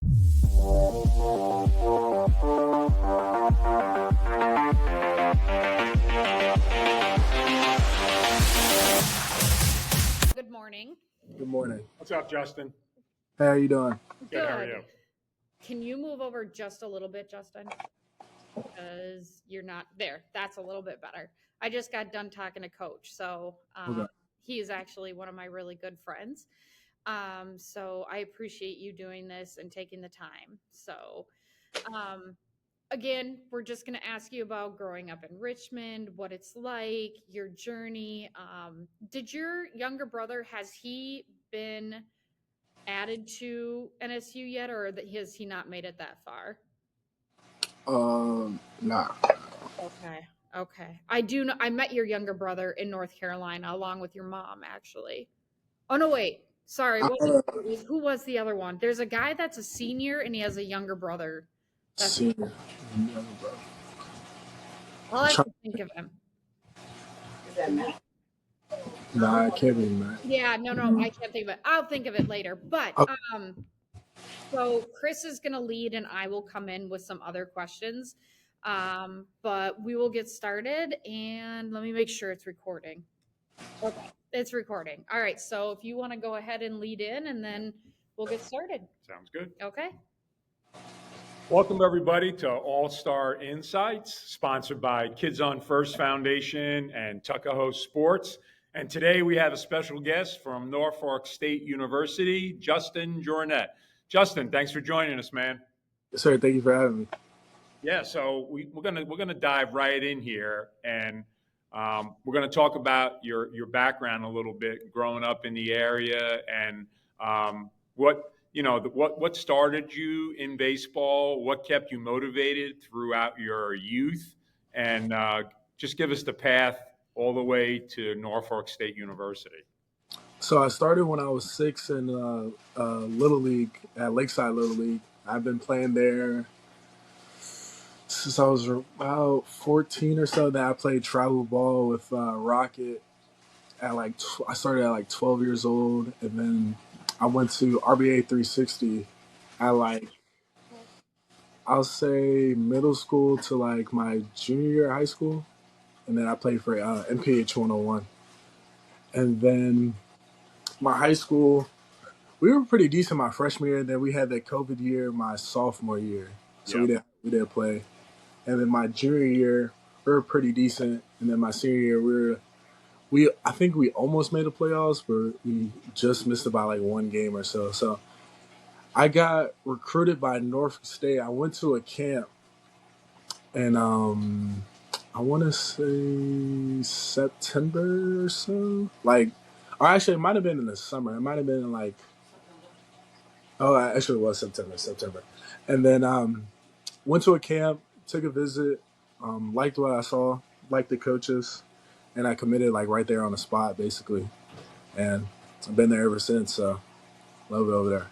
Good morning. Good morning. What's up, Justin? Hey, how you doing? Good. How are you? Can you move over just a little bit, Justin? Because you're not there. That's a little bit better. I just got done talking to Coach, so Okay. he is actually one of my really good friends. So I appreciate you doing this and taking the time. So, um, again, we're just going to ask you about growing up in Richmond, what it's like, your journey. Did your younger brother, has he been added to NSU yet, or has he not made it that far? Nah. Okay. I do know. I met your younger brother in North Carolina along with your mom, actually. Oh no, wait. Sorry. Who was the other one? There's a guy that's a senior and he has a younger brother. Senior. I'll have to think of him. Nah, I can't be mad. Yeah, no, I can't think of it. I'll think of it later. But Oh. so Chris is gonna lead and I will come in with some other questions. But we will get started and let me make sure it's recording. Okay, it's recording. All right, so if you want to go ahead and lead in and then we'll get started. Sounds good. Okay. Welcome, everybody, to All-Star Insights, sponsored by Kids on First Foundation and Tuckahoe Sports. And today we have a special guest from Norfolk State University, Justin Journette. Justin, thanks for joining us, man. Yes, sir. Thank you for having me. Yeah, so we're gonna dive right in here, and we're gonna talk about your background a little bit, growing up in the area, and what started you in baseball, what kept you motivated throughout your youth, and just give us the path all the way to Norfolk State University. So I started when I was 6 in Little League at Lakeside Little League. I've been playing there since I was about 14 or so. Then I played travel ball with Rocket at I started at like 12 years old, and then I went to RBA 360 at I'll say middle school to like my junior year of high school, and then I played for MPH 101. And then my high school, we were pretty decent my freshman year. And then we had that COVID year my sophomore year, so we didn't play. And then my junior year, we were pretty decent. And then my senior year, I think we almost made the playoffs, but we just missed about like one game or so. So I got recruited by Norfolk State. I went to a camp, and I want to say September or so. Or actually, it might have been in the summer. It might have been actually, it was September. And then went to a camp, took a visit, liked what I saw, liked the coaches, and I committed like right there on the spot, basically. And I've been there ever since. So love it over there.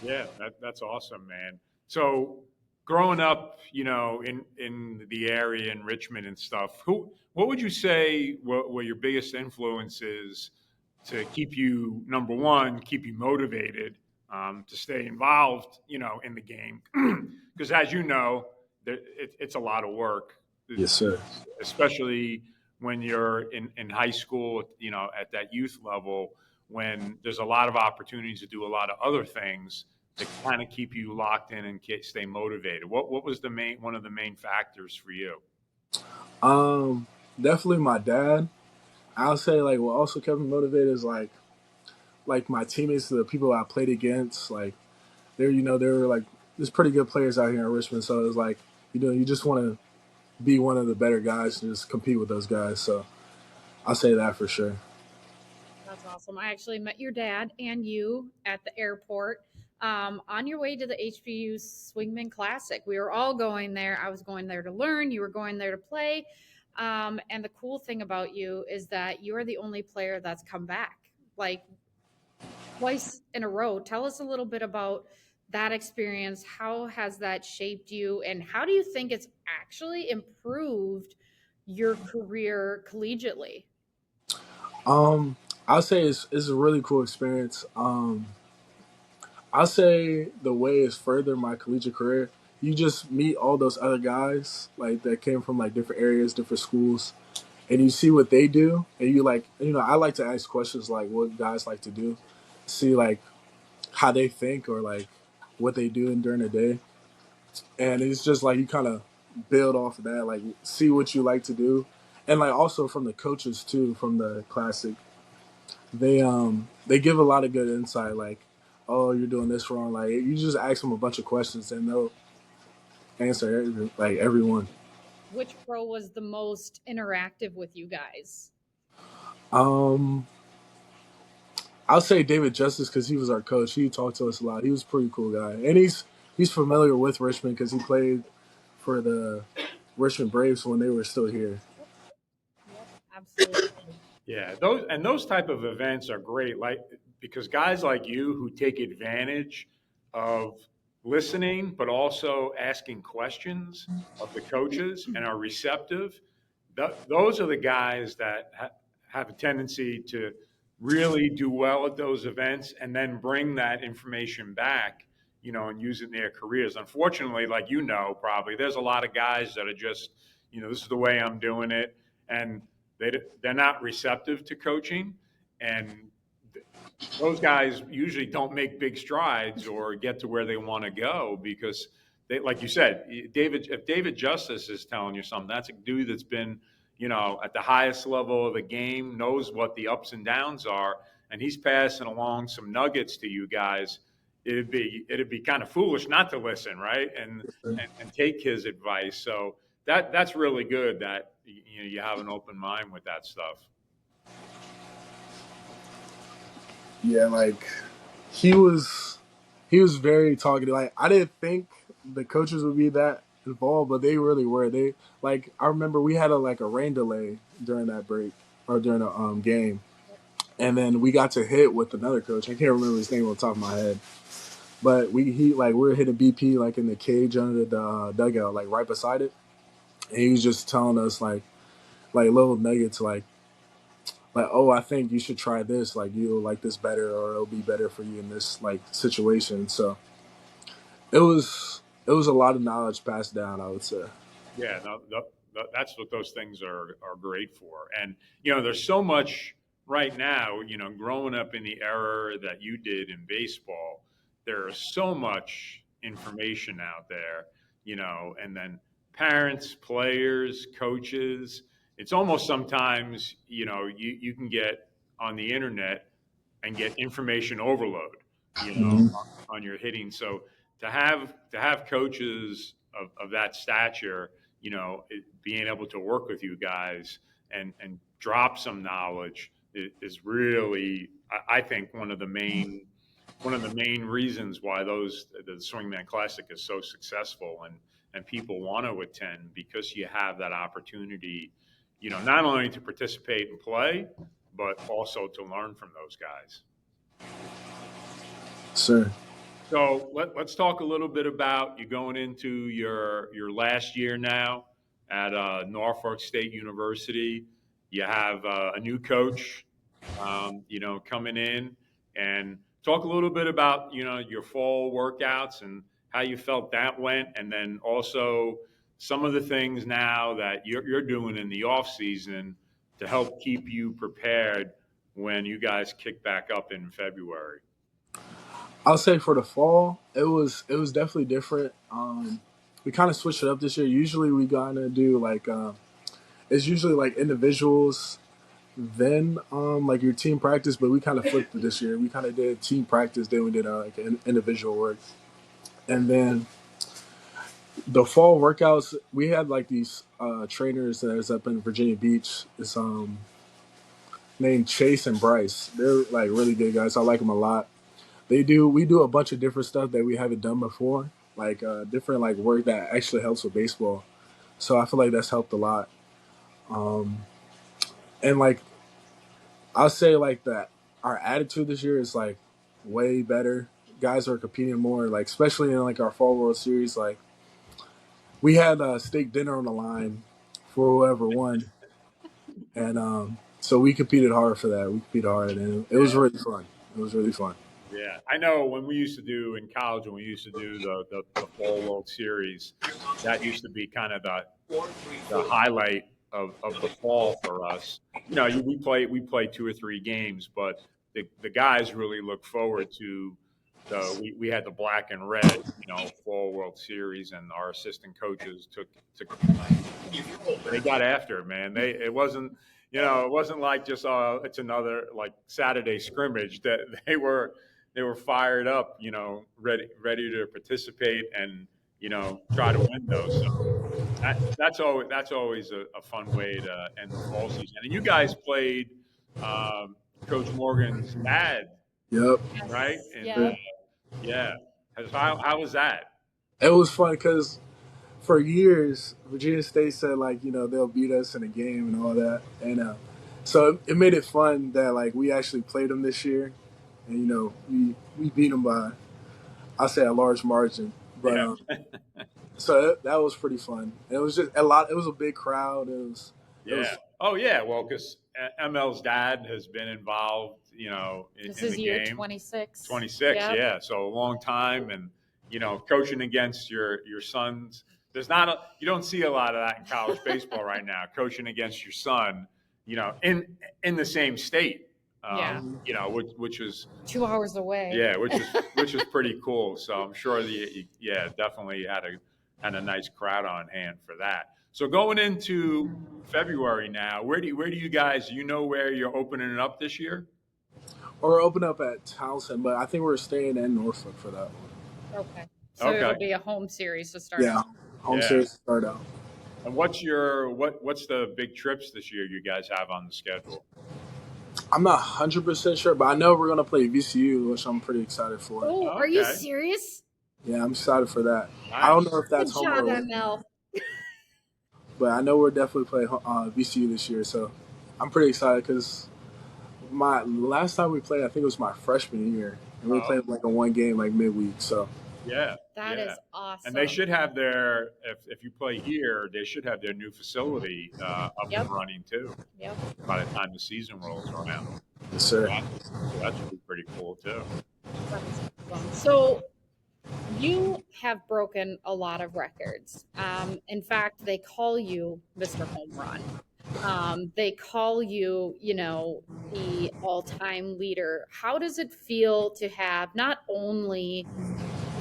Yeah, that's awesome, man. So growing up, in the area in Richmond and stuff, what would you say were your biggest influences to keep you, number one, keep you motivated, to stay involved, in the game? Because as you know, it's a lot of work. Yes, sir. Especially when you're in high school, at that youth level, when there's a lot of opportunities to do a lot of other things to kind of keep you locked in and stay motivated. What was one of the main factors for you? Definitely my dad. I'll say like what also kept me motivated is like my teammates, the people I played against, like they were like there's pretty good players out here in Richmond. So it's like you just want to be one of the better guys and just compete with those guys. So I'll say that for sure. That's awesome. I actually met your dad and you at the airport on your way to the HBU Swingman Classic. We were all going there. I was going there to learn. You were going there to play. And the cool thing about you is that you are the only player that's come back like twice in a row. Tell us a little bit about that experience. How has that shaped you? And how do you think it's actually improved your career collegiately? I'll say it's a really cool experience. I'll say the way it's furthered my collegiate career. You just meet all those other guys like that came from like different areas, different schools, and you see what they do, and you like, I like to ask questions like what guys like to do, see like how they think or like what they do during the day, and it's just like you kind of build off of that, like see what you like to do, and like also from the coaches too, from the classic, they give a lot of good insight, like, oh, you're doing this wrong, like you just ask them a bunch of questions and they'll answer like everyone. Which pro was the most interactive with you guys? Um, I'll say David Justice because he was our coach. He talked to us a lot. He was a pretty cool guy, and he's familiar with Richmond because he played for the Richmond Braves when they were still here. Yep, absolutely. Yeah, those type of events are great, like because guys like you who take advantage of listening, but also asking questions of the coaches and are receptive. Those are the guys that have a tendency to really do well at those events and then bring that information back, and use it in their careers. Unfortunately, like probably there's a lot of guys that are just, this is the way I'm doing it, and they they're not receptive to coaching, and those guys usually don't make big strides or get to where they want to go because they, like you said, if David Justice is telling you something, that's a dude that's been, at the highest level of the game, knows what the ups and downs are, and he's passing along some nuggets to you guys. It'd be kind of foolish not to listen, right? And take his advice. So that's really good that you have an open mind with that stuff. Yeah, like he was he was very talkative. Like I didn't think the coaches would be that involved, but they really were. They like I remember we had a rain delay during that break or during the game, and then we got to hit with another coach. I can't remember his name on the top of my head, but we were hitting BP like in the cage under the dugout, like right beside it, and he was just telling us like little nuggets like, oh, I think you should try this, like you'll like this better or it'll be better for you in this like situation. So it was a lot of knowledge passed down, I would say. Yeah, that's what those things are great for. And there's so much right now. Growing up in the era that you did in baseball, there is so much information out there. And then parents, players, coaches. It's almost sometimes you can get on the internet and get information overload, Mhm. on your hitting. So to have coaches of that stature, being able to work with you guys and drop some knowledge is really, I think, one of the main reasons why the Swingman Classic is so successful and people want to attend because you have that opportunity, not only to participate and play, but also to learn from those guys. Sir. So let's talk a little bit about you going into your last year now at Norfolk State University. You have a new coach, coming in, and talk a little bit about your fall workouts and how you felt that went, and then also some of the things now that you're doing in the off season to help keep you prepared when you guys kick back up in February. I'll say for the fall, it was definitely different. We kind of switched it up this year. Usually we gonna do like it's usually like individuals, then like your team practice, but we kind of flipped it this year. We kind of did team practice, then we did like individual work, and then the fall workouts we had like these trainers that is up in Virginia Beach. It's named Chase and Bryce. They're like really good guys. I like them a lot. We do a bunch of different stuff that we haven't done before, like different like work that actually helps with baseball. So I feel like that's helped a lot. Um, and like I'll say like that our attitude this year is like way better. Guys are competing more, like especially in like our fall World Series. Like we had a steak dinner on the line for whoever won, and so we competed hard for that. We competed hard, and it was really fun. It was really fun. Yeah, I know when we used to do in college, when we used to do the Fall World Series, that used to be kind of the highlight of the fall for us. You know, we play 2 or 3 games, but the guys really look forward to we had the black and red, Fall World Series, and our assistant coaches took they got after it, man. It wasn't like just it's another like Saturday scrimmage. That they were fired up, ready to participate and try to win those. So that's always a fun way to end the fall season. And you guys played um, Coach Morgan's dad, Yep. right? Yes. And Yeah. yeah, how was that? It was fun because for years Virginia State said like they'll beat us in a game and all that, and so it made it fun that like we actually played them this year, and we beat them by I say a large margin, but Yeah, so that was pretty fun. It was just a lot. It was a big crowd. It yeah. was Oh yeah. Well, because ML's dad has been involved, This in is the year game. 26. 26, Yep. yeah. So a long time, and coaching against your sons. There's not you don't see a lot of that in college baseball right now. Coaching against your son, in the same state, Yeah. which is 2 hours away. yeah, which is pretty cool. So I'm sure yeah, definitely had a nice crowd on hand for that. So going into February now, where do you guys where you're opening it up this year? or open up at Townsend, but I think we're staying in Norfolk for that one. Okay. So Okay, it'll be a home series to start Yeah, out. home yeah. series to start out. And what's the big trips this year you guys have on the schedule? I'm not 100% sure, but I know we're gonna play VCU, which I'm pretty excited for. Oh, are you Okay, serious? Yeah, I'm excited for that. I don't know nice. if that's Good home or job, away, ML. but I know we're definitely playing VCU this year, so I'm pretty excited because my last time we played, I think it was my freshman year, and we Oh, played like a one game like midweek. So yeah, That yeah. is And they awesome. should have if you play here, they should have their new facility up and Yep. running too Yep. by the time the season rolls around. yes, So sir. that should be pretty cool too. That is awesome. So you have broken a lot of records. In fact, they call you Mr. Home Run. They call you, the all-time leader. How does it feel to have not only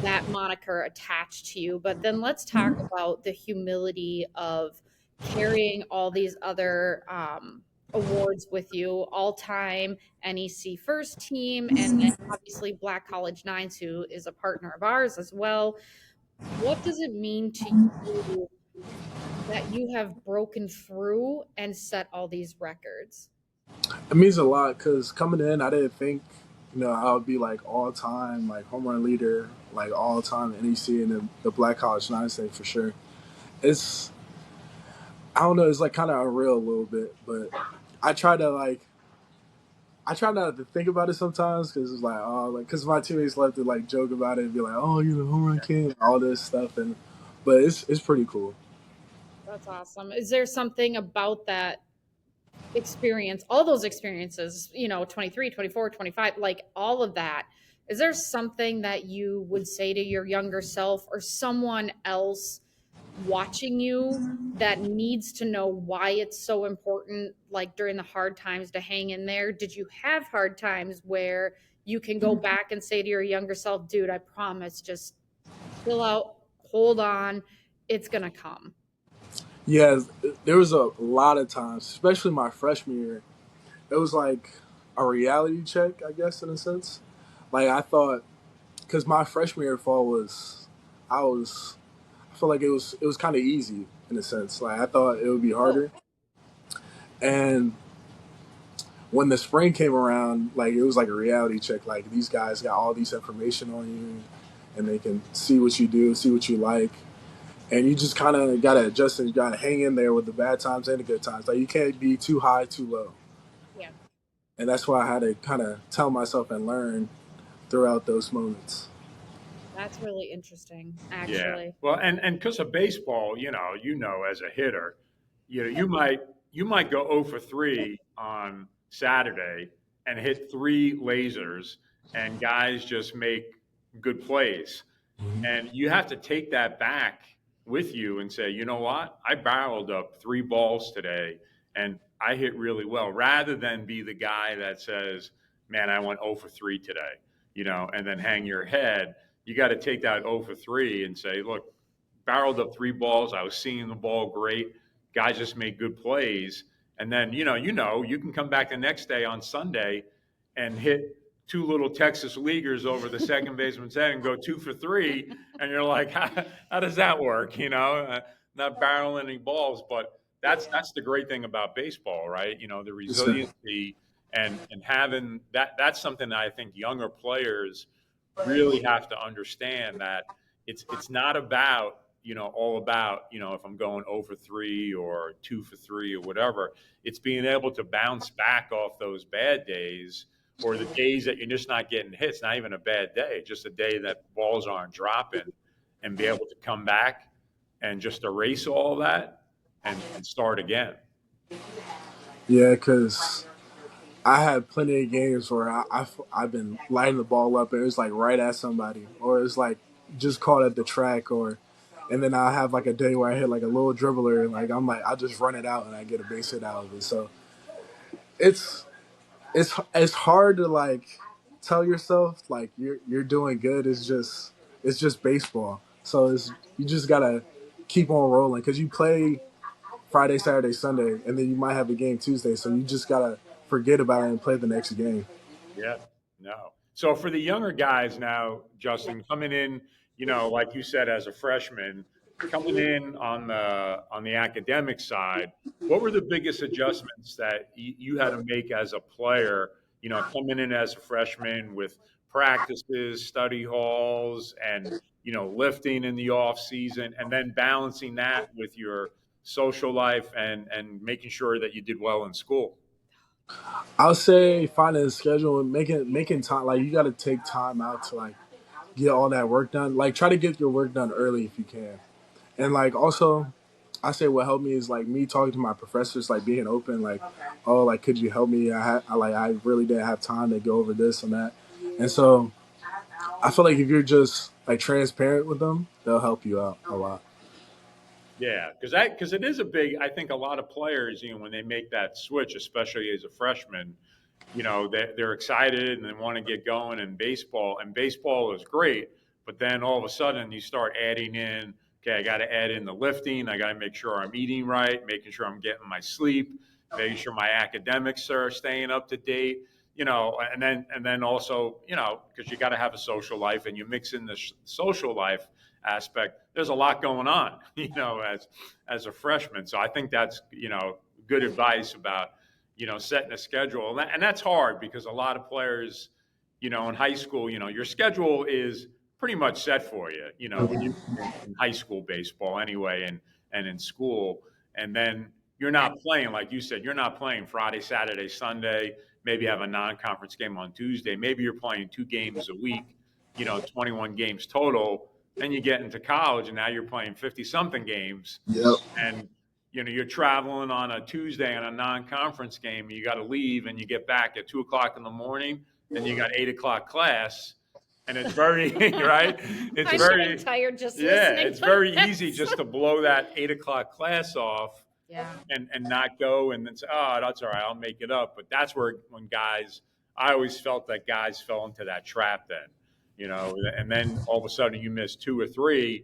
that moniker attached to you, but then let's talk about the humility of carrying all these other awards with you, all-time NEC first team, and then obviously Black College Nines, who is a partner of ours as well. What does it mean to you that you have broken through and set all these records? It means a lot because coming in, I didn't think I would be like all time like home run leader, like all time NEC and the Black College Nines thing for sure. It's I don't know, it's like kind of unreal a little bit, but I try to like I try not to think about it sometimes because it's like oh like because my teammates love to like joke about it and be like oh you're the home run king all this stuff but it's pretty cool. That's awesome. Is there something about that experience, all those experiences, 23, 24, 25, like all of that? Is there something that you would say to your younger self or someone else watching you that needs to know why it's so important, like during the hard times, to hang in there? Did you have hard times where you can go back and say to your younger self, dude, I promise, just chill out, hold on, it's gonna come? Yeah, there was a lot of times, especially my freshman year. It was like a reality check, I guess, in a sense. Like I thought, because my freshman year fall was, I was, I feel like it was kind of easy in a sense. Like I thought it would be Oh, harder, and when the spring came around, like it was like a reality check. Like these guys got all these information on you, and they can see what you do, see what you like, and you just kind of gotta adjust and you gotta hang in there with the bad times and the good times. Like you can't be too high, too low, yeah. and that's why I had to kind of tell myself and learn throughout those moments. That's really interesting, Yeah. actually. Well, and because of baseball, as a hitter, you might go 0 for 3 on Saturday and hit 3 lasers, and guys just make good plays. And you have to take that back with you and say, you know what? I barreled up 3 balls today and I hit really well, rather than be the guy that says, man, I went 0 for 3 today, and then hang your head. You got to take that 0 for 3 and say, look, barreled up 3 balls. I was seeing the ball great. Guys just made good plays. And then, you can come back the next day on Sunday and hit two little Texas leaguers over the second baseman's head and go 2 for 3. And you're like, how does that work? Not barreling any balls, but that's the great thing about baseball, right? The So, resiliency and having that's something that I think younger players really have to understand, that it's not about, all about, if I'm going over 3 or 2 for 3 or whatever. It's being able to bounce back off those bad days, or the days that you're just not getting hits, not even a bad day, just a day that balls aren't dropping, and be able to come back and just erase all that and start again. yeah, because I had plenty of games where I've been lighting the ball up and it was like right at somebody, or it's like just caught at the track, or and then I have like a day where I hit like a little dribbler and like I'm like I just run it out and I get a base hit out of it. So it's it's hard to like tell yourself like you're doing good. It's just baseball. So it's you just gotta keep on rolling because you play Friday, Saturday, Sunday, and then you might have a game Tuesday. So you just gotta forget about it and play the next game. Yeah, no. So for the younger guys now, Justin, coming in, like you said, as a freshman, coming in on the academic side, what were the biggest adjustments that you had to make as a player? Coming in as a freshman with practices, study halls, and lifting in the off season, and then balancing that with your social life and making sure that you did well in school. I'll say finding a schedule and making time. Like you got to take time out to like get all that work done. Like try to get your work done early if you can. And like also, I say what helped me is like me talking to my professors, like being open, like, oh, like could you help me? I really didn't have time to go over this and that. And so I feel like if you're just like transparent with them, they'll help you out a lot. Yeah, because it is a big. I think a lot of players, when they make that switch, especially as a freshman, they're excited and they want to get going in baseball, and baseball is great. But then all of a sudden, you start adding in. Okay, I got to add in the lifting. I got to make sure I'm eating right, making sure I'm getting my sleep, making sure my academics are staying up to date. And then also, because you got to have a social life, and you mix in the social life aspect. There's a lot going on, as a freshman. So I think that's good advice about setting a schedule, and that's hard because a lot of players, in high school, your schedule is pretty much set for you, when you in high school baseball anyway, and in school, and then you're not playing, like you said, you're not playing Friday, Saturday, Sunday. Maybe have a non-conference game on Tuesday. Maybe you're playing 2 games a week, 21 games total. Then you get into college and now you're playing 50 something games, Yep. and you're traveling on a Tuesday on a non-conference game. You got to leave and you get back at 2 o'clock in the morning. Then you got 8 o'clock class, and it's very right. It's I'm getting very tired just yeah. listening It's to very easy this. just to blow that 8 o'clock class off Yeah. and not go, and then say, oh, that's all right, I'll make it up. But that's where when guys, I always felt that guys fell into that trap then, and then all of a sudden you miss 2 or 3.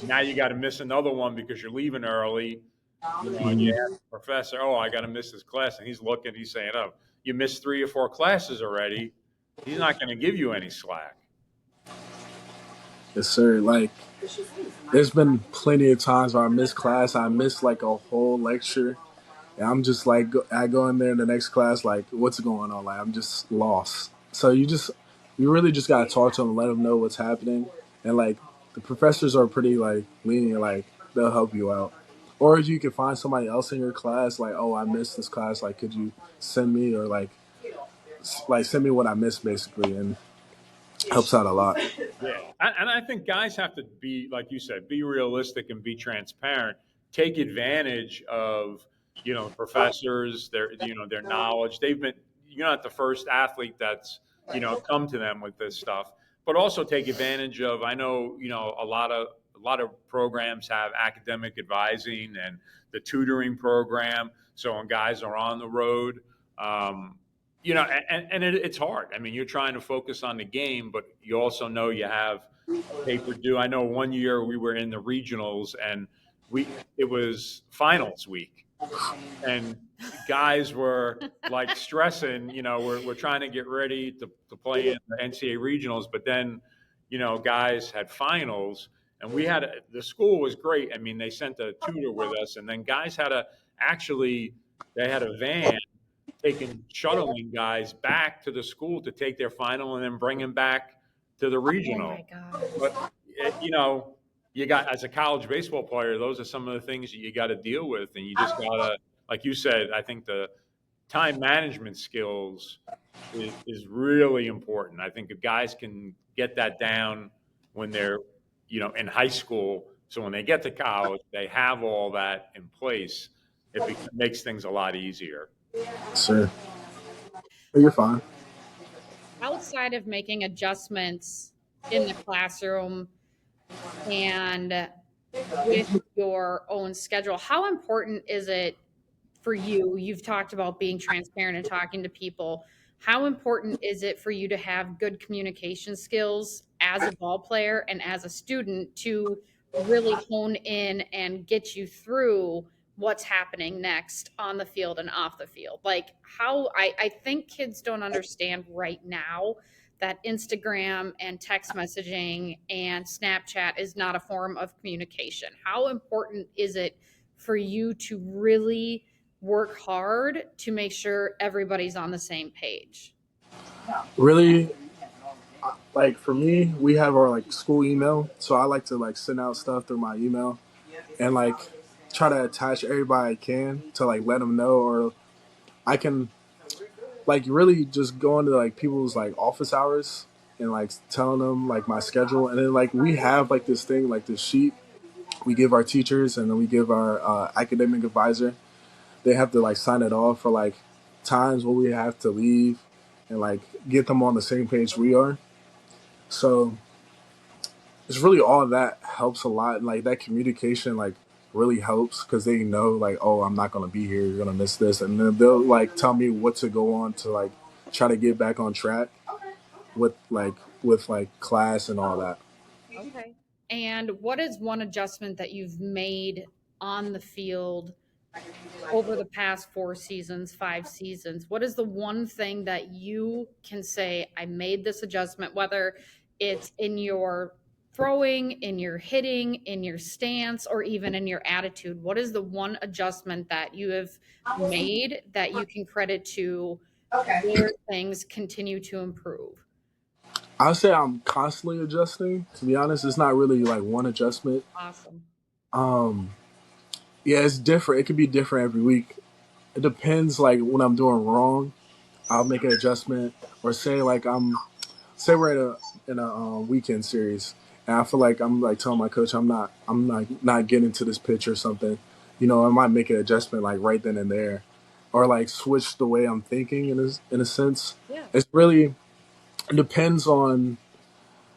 Now you got to miss another one because you're leaving early, and you ask the professor, oh, I got to miss this class. And he's looking, he's saying, oh, you missed 3 or 4 classes already. He's not going to give you any slack. Yes, sir. Like there's been plenty of times where I miss class. I miss like a whole lecture. And I'm just like, I go in there in the next class, like, what's going on? Like, I'm just lost. So you really just got to talk to them and let them know what's happening. And like, the professors are pretty like lenient, like, they'll help you out. Or you can find somebody else in your class, like, oh, I missed this class. Like, could you send me or like send me what I missed basically, and helps out a lot. Yeah, and I think guys have to be, like you said, be realistic and be transparent. Take advantage of professors, their knowledge. They've been, you're not the first athlete that's come to them with this stuff, but also take advantage of. I know a lot of programs have academic advising and the tutoring program. So when guys are on the road, it's hard. I mean, you're trying to focus on the game, but you also know you have a paper due. I know one year we were in the regionals and it was finals week, and guys were like stressing, we're trying to get ready to play in the NCAA regionals, but then, guys had finals, and the school was great. I mean, they sent a tutor with us, and then guys they had a van shuttling guys back to the school to take their final and then bring them back to the Oh regional. my God. But, you got, as a college baseball player, those are some of the things that you got to deal with. And you just got to, like you said, I think the time management skills is really important. I think if guys can get that down when they're, in high school, so when they get to college, they have all that in place, makes things a lot easier. Sure. You're fine. Outside of making adjustments in the classroom and with your own schedule, how important is it for you? You've talked about being transparent and talking to people. How important is it for you to have good communication skills as a ball player and as a student to really hone in and get you through what's happening next on the field and off the field? Like, how I think kids don't understand right now that Instagram and text messaging and Snapchat is not a form of communication. How important is it for you to really work hard to make sure everybody's on the same page? Really, like for me, we have our like school email, so I like to like send out stuff through my email and like try to attach everybody I can to like let them know, or I can like really just go into like people's like office hours and like telling them like my schedule, and then like we have like this thing like this sheet we give our teachers, and then we give our academic advisor. They have to like sign it off for like times where we have to leave and like get them on the same page we are. So it's really all that helps a lot. And like that communication like really helps because they know like, oh, I'm not gonna be here. You're gonna miss this, and then they'll like tell me what to go on to like try to get back on track with like class and all that. Okay. And what is one adjustment that you've made on the field over the past 4 seasons, 5 seasons? What is the one thing that you can say, I made this adjustment, whether it's in your throwing, in your hitting, in your stance, or even in your attitude? What is the one adjustment that you have made that you can credit to where things continue to improve? I'll say I'm constantly adjusting. To be honest, it's not really like one adjustment. Awesome. Um, yeah, it's different. It could be different every week. It depends. Like when I'm doing wrong, I'll make an adjustment. Or say we're in a weekend series, and I feel like I'm like telling my coach I'm not getting to this pitch or something. I might make an adjustment like right then and there, or like switch the way I'm thinking in a sense. Yeah. It's really it depends on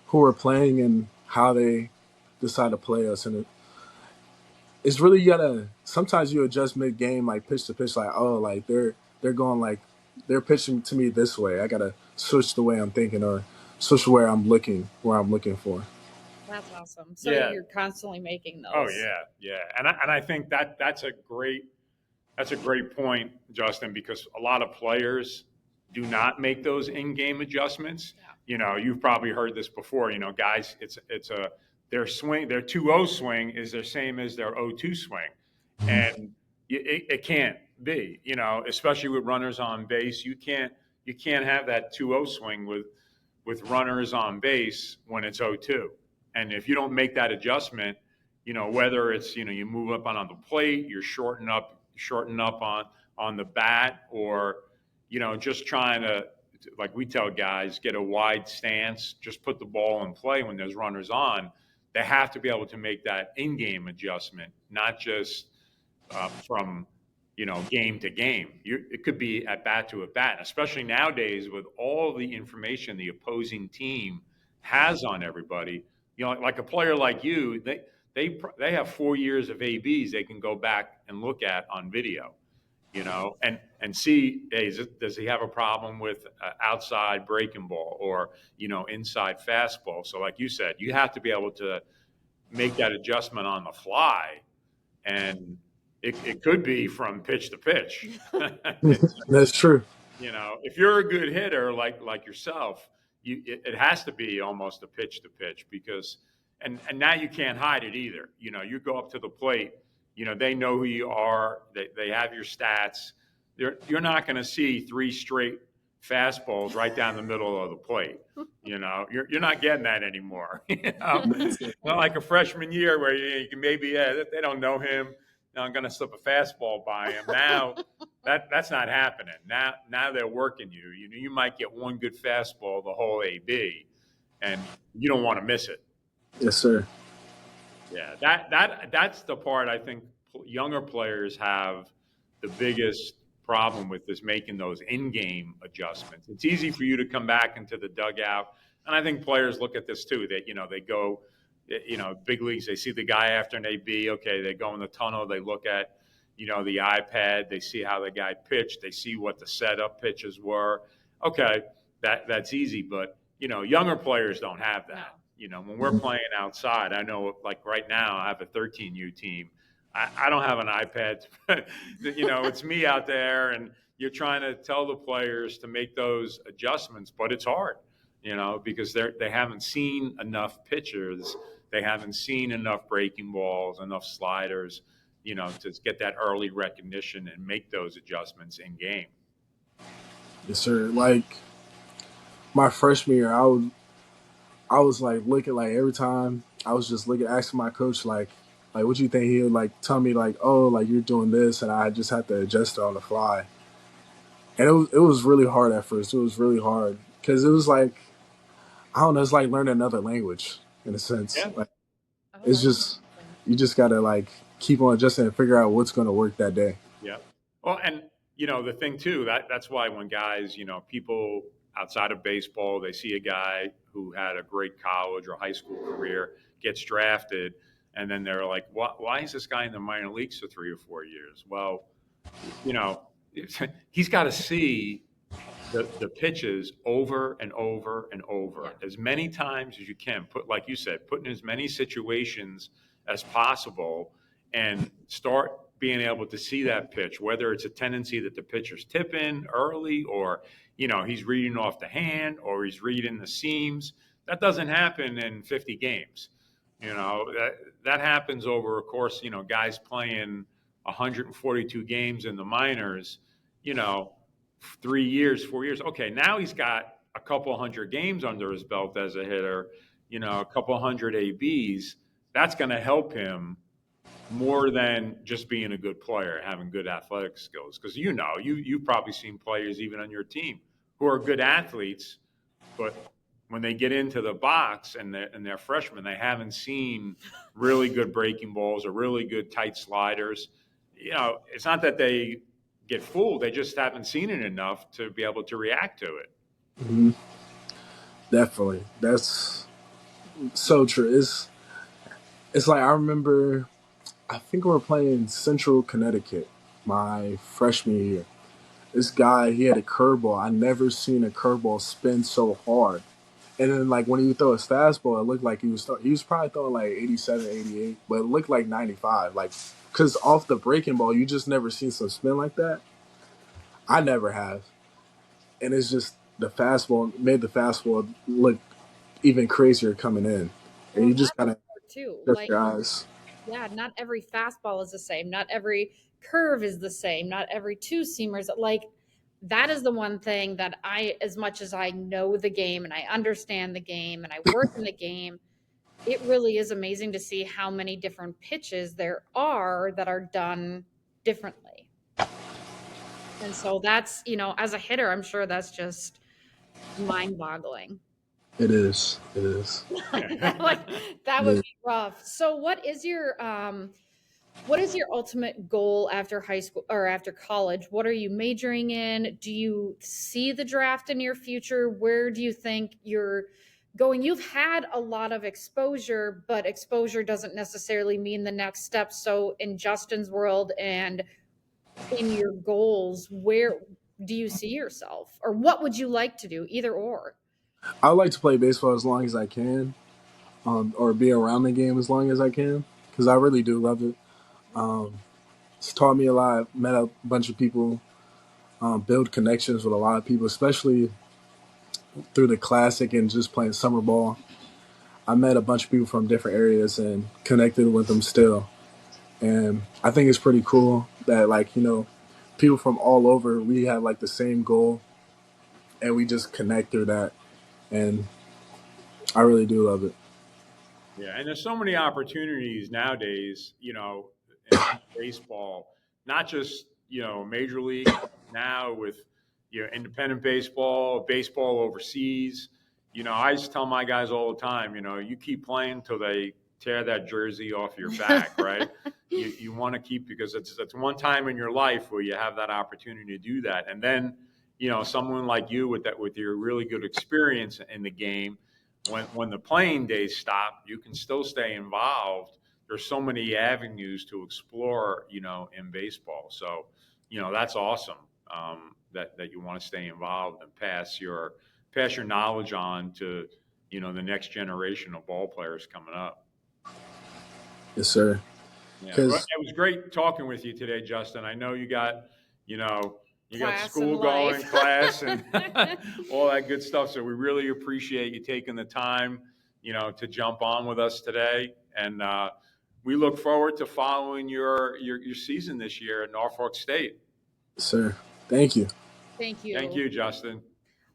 who we're playing and how they decide to play us, and it's really you gotta. Sometimes you adjust mid game, like pitch to pitch, like oh, like they're going like they're pitching to me this way. I gotta switch the way I'm thinking or switch where I'm looking for. That's awesome. So Yeah. you're constantly making Oh those. yeah, yeah, and I think that's a great point, Justin, because a lot of players do not make those in-game adjustments. Yeah. You've probably heard this before. Guys, their swing, their 2-0 swing is the same as their 0-2 swing, and it can't be. Especially with runners on base, you can't have that 2-0 swing with runners on base when it's 0-2. And if you don't make that adjustment, whether it's you move up on the plate, you're shorten up on the bat, or just trying to, like we tell guys, get a wide stance, just put the ball in play when there's runners on. They have to be able to make that in-game adjustment, not just from game to game. It could be at bat to at bat, especially nowadays with all the information the opposing team has on everybody. Like a player like you, they have 4 years of ABs they can go back and look at on video, and see, hey, does he have a problem with outside breaking ball or inside fastball? So, like you said, you have to be able to make that adjustment on the fly, and it could be from pitch to pitch. That's true. If you're a good hitter like yourself, it has to be almost a pitch to pitch because, and now you can't hide it either. You go up to the plate, they know who you are. They have your stats. You're not going to see 3 straight fastballs right down the middle of the plate. You're not getting that anymore. Not like a freshman year where you can maybe they don't know him. Now I'm going to slip a fastball by him. Now that's not happening. Now they're working you. You might get one good fastball the whole AB, and you don't want to miss it. Yes, sir. Yeah, that's the part I think younger players have the biggest problem with, is making those in-game adjustments. It's easy for you to come back into the dugout, and I think players look at this too. That they go, big leagues. They see the guy after an AB. Okay, they go in the tunnel. They look at the iPad. They see how the guy pitched. They see what the setup pitches were. Okay, that's easy, but younger players don't have that. When we're playing outside, I know, like right now, I have a 13U team. I don't have an iPad. It's me out there, and you're trying to tell the players to make those adjustments, but it's hard, because they haven't seen enough pitchers. They haven't seen enough breaking balls, enough sliders, to get that early recognition and make those adjustments in game. Yes, sir. Like my freshman year, I was like looking, like every time I was just looking, asking my coach like what do you think? He would like tell me like, oh, like you're doing this, and I just had to adjust it on the fly. And it was really hard at first. It was really hard because it was like, I don't know, it's like learning another language in a sense. Yeah. Like Oh, it's just, you just gotta like keep on adjusting and figure out what's going to work that day. Yeah. Well, and the thing too, that's why when guys, people outside of baseball, they see a guy who had a great college or high school career, gets drafted, and then they're like, why is this guy in the minor leagues for 3 or 4 years? Well, he's got to see the pitches over and over and over as many times as you can. Like you said, put in as many situations as possible, and start being able to see that pitch, whether it's a tendency that the pitcher's tipping early, or he's reading off the hand, or he's reading the seams. That doesn't happen in 50 games. That happens over a course. Guys playing 142 games in the minors. 3 years, 4 years. Okay, now he's got a couple hundred games under his belt as a hitter. A couple hundred ABs. That's going to help him more than just being a good player, having good athletic skills. Because you've probably seen players even on your team who are good athletes, but when they get into the box and they're freshmen, they haven't seen really good breaking balls or really good tight sliders. It's not that they get fooled; they just haven't seen it enough to be able to react to it. Mm-hmm. Definitely, that's so true. It's like I remember, I think we were playing Central Connecticut my freshman year. This guy, he had a curveball. I never seen a curveball spin so hard. And then like when he would throw his fastball, it looked like he was probably throwing like 87, 88, but it looked like 95. Like, because off the breaking ball, you just never seen some spin like that. I never have. And it's just the fastball made the fastball look even crazier coming in. And you just kind of too. shut Like, your eyes. yeah, not every fastball is the same. Not every curve is the same. Not every two seamers. Like, that is the one thing that as much as I know the game and I understand the game and I work in the game, it really is amazing to see how many different pitches there are that are done differently. And so that's, as a hitter, I'm sure that's just mind boggling. It is. Like, that would be rough. So what is your What is your ultimate goal after high school or after college? What are you majoring in? Do you see the draft in your future? Where do you think you're going? You've had a lot of exposure, but exposure doesn't necessarily mean the next step. So, in Justin's world and in your goals, where do you see yourself? Or what would you like to do? Either or. I would like to play baseball as long as I can, or be around the game as long as I can, because I really do love it. Um, it's taught me a lot. I've met a bunch of people, build connections with a lot of people, especially through the classic and just playing summer ball. I met a bunch of people from different areas and connected with them still. And I think it's pretty cool that, like, people from all over, we have like the same goal and we just connect through that. And I really do love it. Yeah, and there's so many opportunities nowadays, in baseball, not just, major league, but now with, independent baseball, baseball overseas. I just tell my guys all the time, you keep playing till they tear that jersey off your back, right? You want to keep, because it's one time in your life where you have that opportunity to do that. And then, someone like you with your really good experience in the game, when the playing days stop, you can still stay involved. There's so many avenues to explore, in baseball. So, that's awesome, that you want to stay involved and pass your knowledge on to, the next generation of ball players coming up. Yes, sir. Yeah, well, Because it was great talking with you today, Justin. I know you know, you got Class and school going, life. class, and all that good stuff. So we really appreciate you taking the time, to jump on with us today. And we look forward to following your season this year at Norfolk State. yes, sir. Thank you. Thank Thank you. you, Justin.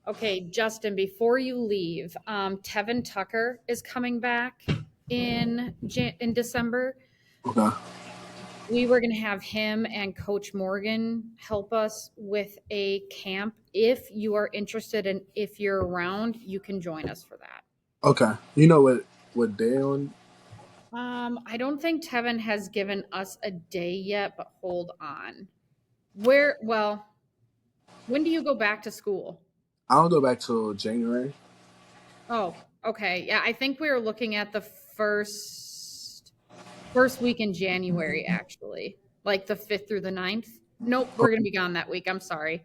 Okay, Justin, before you leave, Tevin Tucker is coming back in December. Okay. We were going to have him and Coach Morgan help us with a camp. If you are interested and if you're around, you can join us for that. Okay. You know what day on? I don't think Tevin has given us a day yet, but hold on. Well, when do you go back to school? I don't go back till January. Oh, okay. Yeah, I think we were looking at the first week in January, actually, like the 5th through the 9th. Nope, we're going to be gone that week. I'm sorry.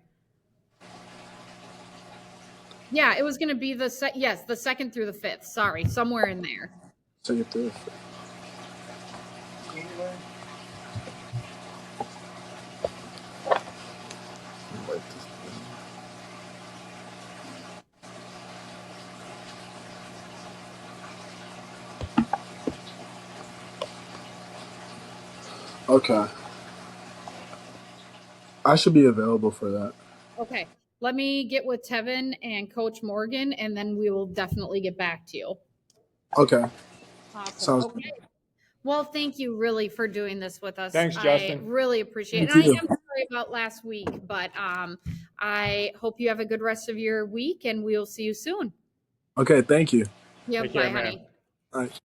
Yeah, it was going to be the 2nd through the 5th. Sorry, somewhere in there. So you have to. Okay. I should be available for that. Okay, let me get with Tevin and Coach Morgan, and then we will definitely get back to you. Okay. Awesome. Sounds Okay. good. Well, thank you really for doing this with us. Thanks, I Justin. really appreciate it. Thank And I you. am sorry about last week, but I hope you have a good rest of your week, and we'll see you soon. Okay. Thank you. Yeah, Take bye, care, man. honey. All right.